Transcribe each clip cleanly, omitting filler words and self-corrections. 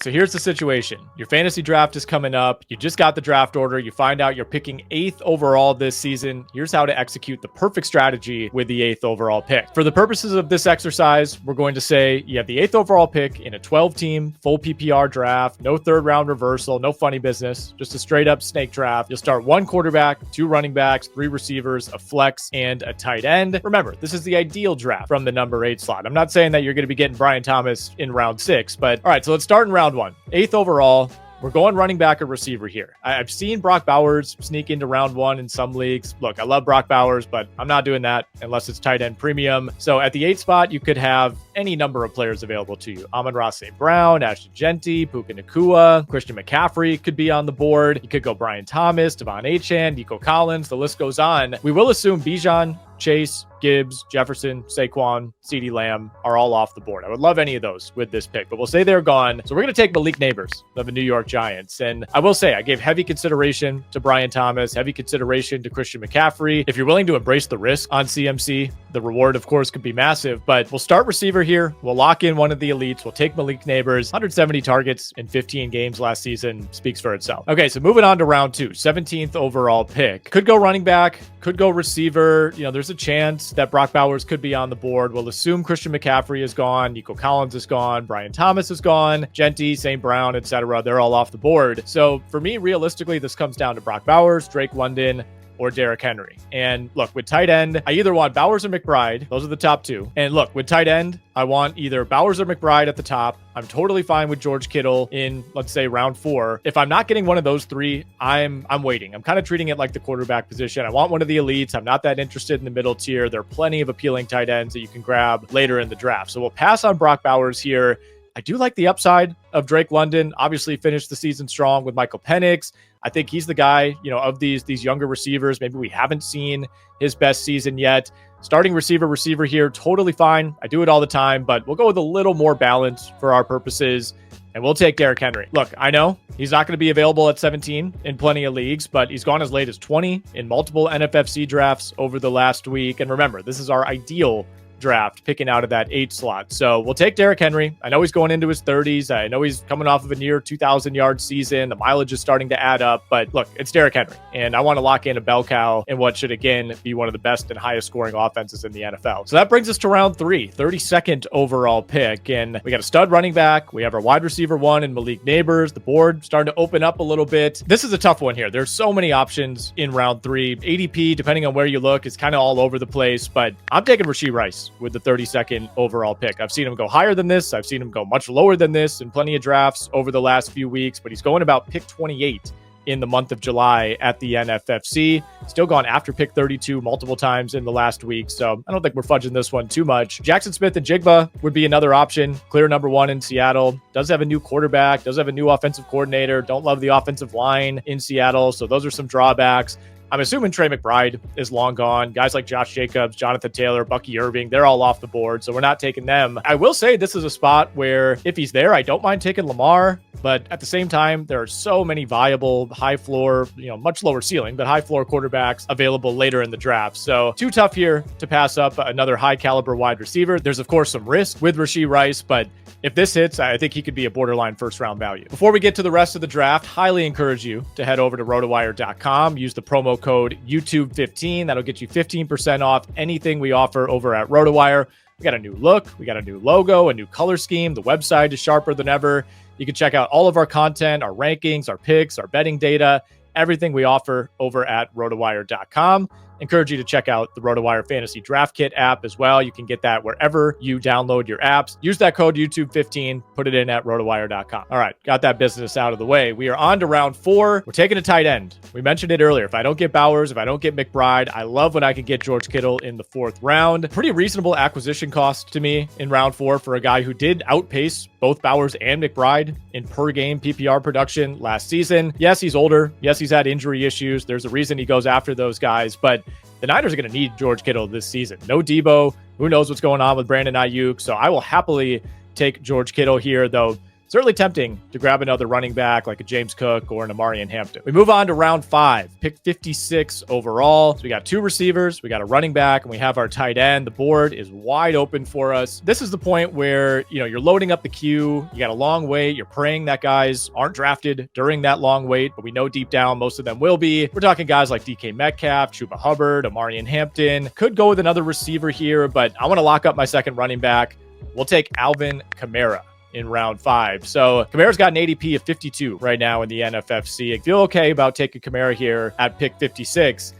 So here's the situation. Your fantasy draft is coming up. You just got the draft order. You find out you're picking 8th overall this season. Here's how to execute the perfect strategy with the 8th overall pick. For the purposes of this exercise, we're going to say you have the 8th overall pick in a 12-team full PPR draft. No third round reversal, no funny business, just a straight up snake draft. You'll start 1 quarterback, 2 running backs, 3 receivers, a flex, and a tight end. Remember, this is the ideal draft from the number 8 slot. I'm not saying that you're going to be getting Brian Thomas in round 6, but all right, so let's start in round 1. 8th overall. We're going running back or receiver here. I've seen Brock Bowers sneak into round 1 in some leagues. Look, I love Brock Bowers, but I'm not doing that unless it's tight end premium. So at the 8th spot, you could have any number of players available to you. Amon-Ra St. Brown, Ashton Genty, Puka Nacua, Christian McCaffrey could be on the board. You could go Brian Thomas, Devon Etienne, Nico Collins. The list goes on. We will assume Bijan, Chase, Gibbs, Jefferson, Saquon, CeeDee Lamb are all off the board. I would love any of those with this pick, but we'll say they're gone. So we're going to take Malik Neighbors of the New York Giants. And I will say I gave heavy consideration to Brian Thomas, heavy consideration to Christian McCaffrey. If you're willing to embrace the risk on CMC, the reward, of course, could be massive, but we'll start receiver here. We'll lock in one of the elites. We'll take Malik Neighbors. 170 targets in 15 games last season speaks for itself. Okay, so moving on to round 2, 17th overall pick. Could go running back, could go receiver. You know, there's a chance that Brock Bowers could be on the board. We'll assume Christian McCaffrey is gone, Nico Collins is gone, Brian Thomas is gone, Genty, St. Brown, etc. They're all off the board. So for me, realistically, this comes down to Brock Bowers, Drake London, or Derrick Henry. And look, with tight end, I either want Bowers or McBride. Those are the top 2. And look, with tight end, I want either Bowers or McBride at the top. I'm totally fine with George Kittle in, let's say, round 4. If I'm not getting one of those 3, I'm waiting. I'm kind of treating it like the quarterback position. I want one of the elites. I'm not that interested in the middle tier. There are plenty of appealing tight ends that you can grab later in the draft. So we'll pass on Brock Bowers here. I do like the upside of Drake London. Obviously finished the season strong with Michael Penix. I think he's the guy, you know, of these younger receivers. Maybe we haven't seen his best season yet. Starting receiver here, totally fine. I do it all the time, but we'll go with a little more balance for our purposes, and we'll take Derrick Henry. Look, I know he's not going to be available at 17 in plenty of leagues, but he's gone as late as 20 in multiple NFFC drafts over the last week. And remember, this is our ideal draft, picking out of that 8 slot. So we'll take Derrick Henry. I know he's going into his 30s. I know he's coming off of a near 2,000-yard season. The mileage is starting to add up, but look, it's Derrick Henry, and I want to lock in a bell cow in what should, again, be one of the best and highest scoring offenses in the NFL. So that brings us to round 3, 32nd overall pick, and we got a stud running back. We have our wide receiver 1 in Malik Neighbors. The board starting to open up a little bit. This is a tough one here. There's so many options in round 3. ADP, depending on where you look, is kind of all over the place, but I'm taking Rashee Rice with the 32nd overall pick. I've seen him go higher than this. I've seen him go much lower than this in plenty of drafts over the last few weeks, but he's going about pick 28 in the month of July at the NFFC. Still gone after pick 32 multiple times in the last week, so I don't think we're fudging this one too much. Jackson Smith and Jigba would be another option. Clear number 1 in Seattle. Does have a new quarterback, does have a new offensive coordinator. Don't love the offensive line in Seattle, so those are some drawbacks. I'm assuming Trey McBride is long gone. Guys like Josh Jacobs, Jonathan Taylor, Bucky Irving, they're all off the board, so we're not taking them. I will say this is a spot where if he's there, I don't mind taking Lamar, but at the same time, there are so many viable high floor, much lower ceiling, but high floor quarterbacks available later in the draft. So too tough here to pass up another high caliber wide receiver. There's of course some risk with Rashee Rice, but if this hits, I think he could be a borderline first round value. Before we get to the rest of the draft, highly encourage you to head over to RotoWire.com. Use the promo code YouTube15. That'll get you 15% off anything we offer over at RotoWire. We got a new look. We got a new logo, a new color scheme. The website is sharper than ever. You can check out all of our content, our rankings, our picks, our betting data, everything we offer over at RotoWire.com. Encourage you to check out the RotoWire Fantasy Draft Kit app as well. You can get that wherever you download your apps. Use that code YouTube15, put it in at RotoWire.com. All right, got that business out of the way. We are on to round 4. We're taking a tight end. We mentioned it earlier. If I don't get Bowers, if I don't get McBride, I love when I can get George Kittle in the 4th round. Pretty reasonable acquisition cost to me in round 4 for a guy who did outpace both Bowers and McBride in per game PPR production last season. Yes, he's older. Yes, he's had injury issues. There's a reason he goes after those guys, but the Niners are going to need George Kittle this season. No Debo. Who knows what's going on with Brandon Ayuk? So I will happily take George Kittle here, though certainly tempting to grab another running back like a James Cook or an Amari Hampton. We move on to round 5, pick 56 overall. So we got 2 receivers, we got a running back, and we have our tight end. The board is wide open for us. This is the point where, you're loading up the queue. You got a long wait. You're praying that guys aren't drafted during that long wait, but we know deep down most of them will be. We're talking guys like DK Metcalf, Chuba Hubbard, Amari Hampton. Could go with another receiver here, but I want to lock up my second running back. We'll take Alvin Kamara in round 5. So Kamara's got an ADP of 52 right now in the NFFC. I feel okay about taking Kamara here at pick 56.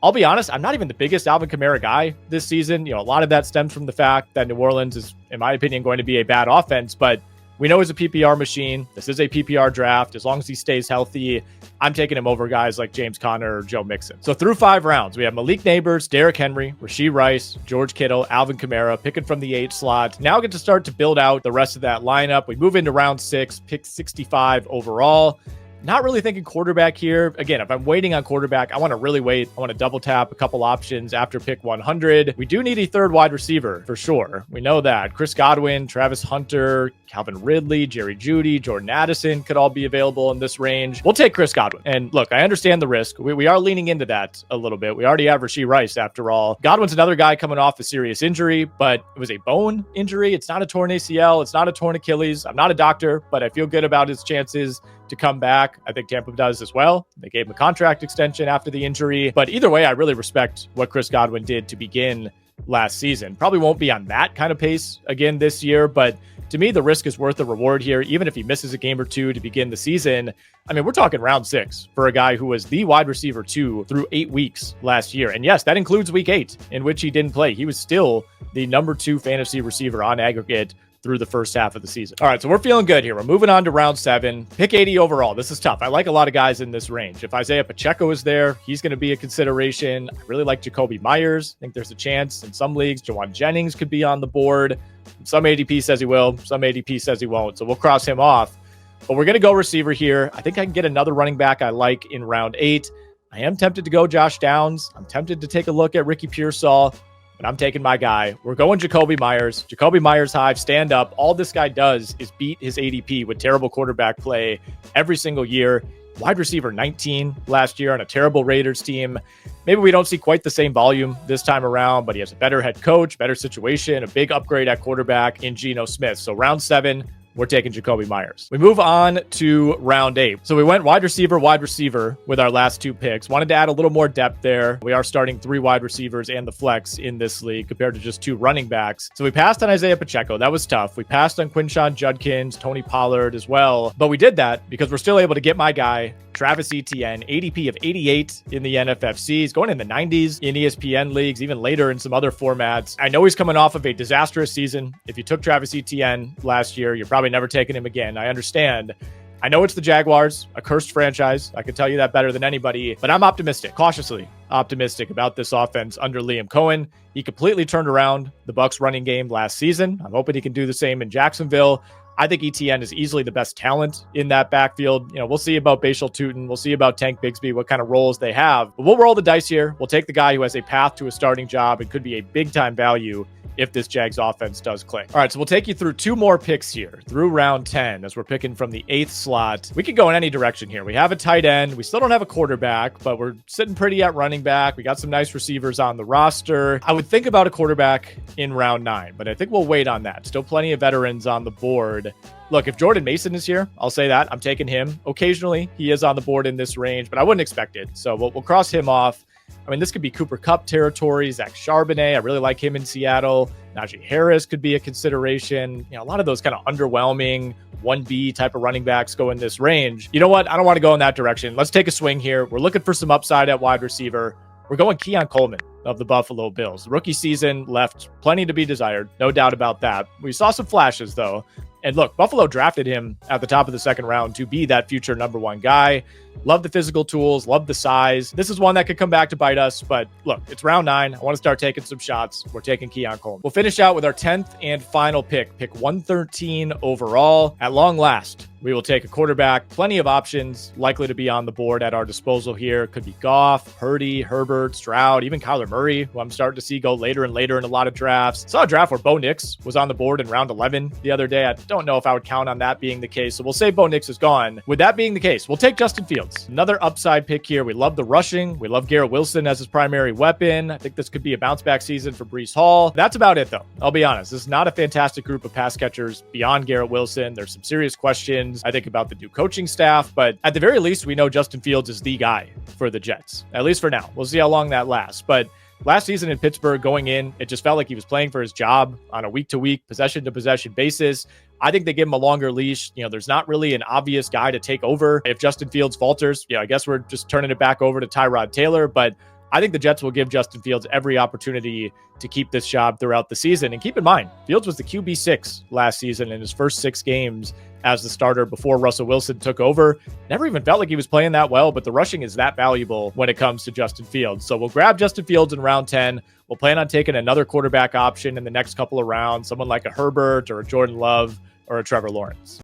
I'll be honest, I'm not even the biggest Alvin Kamara guy this season. A lot of that stems from the fact that New Orleans is, in my opinion, going to be a bad offense, but we know he's a PPR machine. This is a PPR draft. As long as he stays healthy, I'm taking him over guys like James Conner or Joe Mixon. So through 5 rounds, we have Malik Neighbors, Derrick Henry, Rashee Rice, George Kittle, Alvin Kamara, picking from the 8 slot. Now get to start to build out the rest of that lineup. We move into round 6, pick 65 overall. Not really thinking quarterback here. Again, if I'm waiting on quarterback, I want to really wait. I want to double tap a couple options after pick 100. We do need a third wide receiver for sure. We know that. Chris Godwin, Travis Hunter, Calvin Ridley, Jerry Jeudy, Jordan Addison could all be available in this range. We'll take Chris Godwin. And look, I understand the risk. We are leaning into that a little bit. We already have Rashee Rice after all. Godwin's another guy coming off a serious injury, but it was a bone injury. It's not a torn ACL. It's not a torn Achilles. I'm not a doctor, but I feel good about his chances to come back. I think Tampa does as well. They gave him a contract extension after the injury. But either way, I really respect what Chris Godwin did to begin last season. Probably won't be on that kind of pace again this year, but to me, the risk is worth the reward here. Even if he misses a game or 2 to begin the season, I mean, we're talking round 6 for a guy who was the wide receiver 2 through 8 weeks last year. And yes, that includes week 8 in which he didn't play. He was still the number 2 fantasy receiver on aggregate through the first half of the season. All right, so we're feeling good here. We're moving on to round 7. Pick 80 overall. This is tough. I like a lot of guys in this range. If Isaiah Pacheco is there, he's going to be a consideration. I really like Jakobi Meyers. I think there's a chance in some leagues Jawan Jennings could be on the board. Some ADP says he will. Some ADP says he won't. So we'll cross him off. But we're going to go receiver here. I think I can get another running back I like in round 8. I am tempted to go Josh Downs. I'm tempted to take a look at Ricky Pearsall. But I'm taking my guy. We're going Jakobi Meyers. Jakobi Meyers Hive, stand up. All this guy does is beat his ADP with terrible quarterback play every single year. Wide receiver 19 last year on a terrible Raiders team. Maybe we don't see quite the same volume this time around, but he has a better head coach, better situation, a big upgrade at quarterback in Geno Smith. So round 7, we're taking Jakobi Meyers. We move on to round 8. So we went wide receiver with our last 2 picks. Wanted to add a little more depth there. We are starting 3 wide receivers and the flex in this league compared to just 2 running backs. So we passed on Isaiah Pacheco. That was tough. We passed on Quinshon Judkins, Tony Pollard as well. But we did that because we're still able to get my guy, Travis Etienne, ADP of 88 in the NFFC. He's going in the 90s in ESPN leagues, even later in some other formats. I know he's coming off of a disastrous season. If you took Travis Etienne last year, you're probably never taking him again. I understand. I know it's the Jaguars, a cursed franchise. I can tell you that better than anybody, but I'm optimistic, cautiously optimistic about this offense under Liam Cohen. He completely turned around the Bucs running game last season. I'm hoping he can do the same in Jacksonville. I think Etienne is easily the best talent in that backfield. We'll see about Bashal Tutin. We'll see about Tank Bigsby, what kind of roles they have. But we'll roll the dice here. We'll take the guy who has a path to a starting job and could be a big-time value if this Jags offense does click. All right, so we'll take you through 2 more picks here through round 10 as we're picking from the 8th slot. We could go in any direction here. We have a tight end. We still don't have a quarterback, but we're sitting pretty at running back. We got some nice receivers on the roster. I would think about a quarterback in round 9, but I think we'll wait on that. Still plenty of veterans on the board. Look, if Jordan Mason is here, I'll say that. I'm taking him. Occasionally, he is on the board in this range, but I wouldn't expect it. So we'll cross him off. I mean, this could be Cooper Kupp territory, Zach Charbonnet. I really like him in Seattle. Najee Harris could be a consideration. A lot of those kind of underwhelming 1B type of running backs go in this range. You know what? I don't want to go in that direction. Let's take a swing here. We're looking for some upside at wide receiver. We're going Keon Coleman of the Buffalo Bills. The rookie season left plenty to be desired. No doubt about that. We saw some flashes, though. And look, Buffalo drafted him at the top of the 2nd round to be that future #1 guy. Love the physical tools, love the size. This is one that could come back to bite us, but look, it's round 9. I want to start taking some shots. We're taking Keon Coleman. We'll finish out with our 10th and final pick 113 overall. At long last, we will take a quarterback. Plenty of options likely to be on the board at our disposal here. Could be Goff, Purdy, Herbert, Stroud, even Kyler Murray, who I'm starting to see go later and later in a lot of drafts. Saw a draft where Bo Nix was on the board in round 11 the other day. I don't know if I would count on that being the case, so we'll say Bo Nix is gone. With that being the case, we'll take Justin Fields. Another upside pick here. We love the rushing. We love Garrett Wilson as his primary weapon. I think this could be a bounce back season for Breece Hall. That's about it, though. I'll be honest. This is not a fantastic group of pass catchers beyond Garrett Wilson. There's some serious questions, I think, about the new coaching staff, but at the very least, we know Justin Fields is the guy for the Jets, at least for now. We'll see how long that lasts, but last season in Pittsburgh going in, it just felt like he was playing for his job on a week-to-week, possession-to-possession basis. I think they give him a longer leash. There's not really an obvious guy to take over. If Justin Fields falters, I guess we're just turning it back over to Tyrod Taylor, but I think the Jets will give Justin Fields every opportunity to keep this job throughout the season. And keep in mind, Fields was the QB6 last season in his first 6 games as the starter before Russell Wilson took over. Never even felt like he was playing that well, but the rushing is that valuable when it comes to Justin Fields. So we'll grab Justin Fields in round 10. We'll plan on taking another quarterback option in the next couple of rounds, someone like a Herbert or a Jordan Love or a Trevor Lawrence.